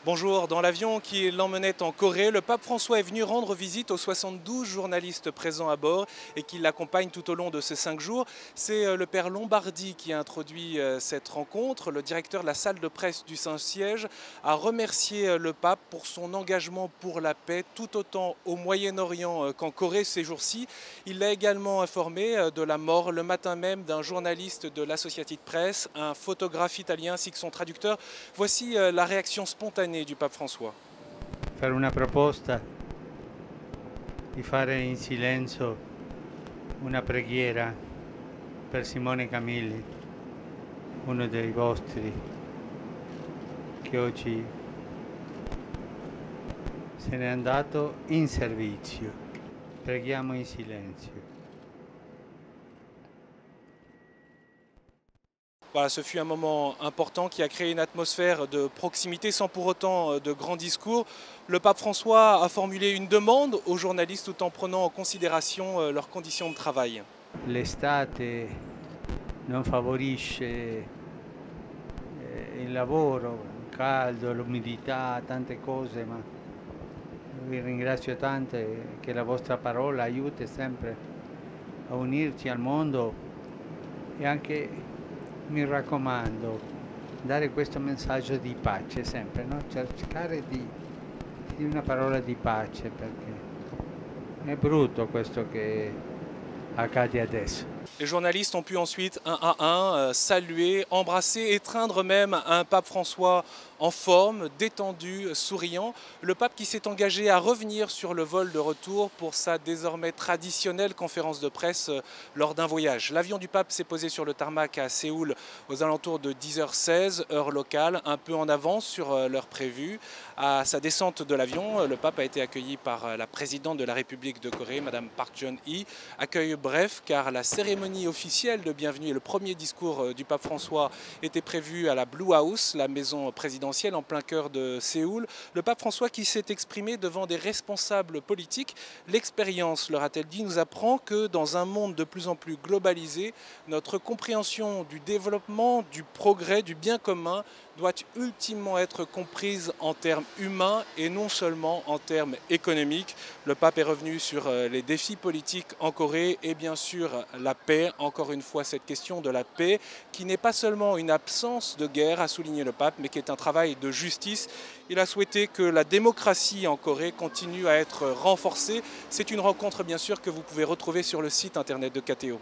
Bonjour, dans l'avion qui l'emmenait en Corée, le pape François est venu rendre visite aux 72 journalistes présents à bord et qui l'accompagnent tout au long de ces 5 jours. C'est le père Lombardi qui a introduit cette rencontre. Le directeur de la salle de presse du Saint-Siège a remercié le pape pour son engagement pour la paix, tout autant au Moyen-Orient qu'en Corée ces jours-ci. Il l'a également informé de la mort le matin même d'un journaliste de l'Associated Press, un photographe italien ainsi que son traducteur. Voici la réaction spontanée du pape François. Fare una proposta di fare in silenzio una preghiera per Simone Camilli, uno dei vostri, che oggi se n'è andato in servizio. Preghiamo in silenzio. Voilà, ce fut un moment important qui a créé une atmosphère de proximité sans pour autant de grands discours. Le pape François a formulé une demande aux journalistes tout en prenant en considération leurs conditions de travail. L'estate non favorisce il lavoro, il caldo, l'umidità, tante cose, ma vi ringrazio tanto e che la vostra parola aiuti sempre a unirci al mondo e anche, mi raccomando, dare questo messaggio di pace sempre, no? Cercare di una parola di pace, perché è brutto questo che accade adesso. Les journalistes ont pu ensuite, un à un, saluer, embrasser, étreindre même un pape François en forme, détendu, souriant. Le pape qui s'est engagé à revenir sur le vol de retour pour sa désormais traditionnelle conférence de presse lors d'un voyage. L'avion du pape s'est posé sur le tarmac à Séoul aux alentours de 10h16, heure locale, un peu en avance sur l'heure prévue. À sa descente de l'avion, le pape a été accueilli par la présidente de la République de Corée, Madame Park Geun-hye. Accueil bref car la cérémonie officielle de bienvenue et le premier discours du pape François était prévu à la Blue House, la maison présidentielle en plein cœur de Séoul. Le pape François qui s'est exprimé devant des responsables politiques. L'expérience, leur a-t-elle dit, nous apprend que dans un monde de plus en plus globalisé, notre compréhension du développement, du progrès, du bien commun doit ultimement être comprise en termes humains et non seulement en termes économiques. Le pape est revenu sur les défis politiques en Corée et bien sûr la paix. Encore une fois, cette question de la paix qui n'est pas seulement une absence de guerre, a souligné le pape, mais qui est un travail de justice. Il a souhaité que la démocratie en Corée continue à être renforcée. C'est une rencontre bien sûr que vous pouvez retrouver sur le site internet de KTO.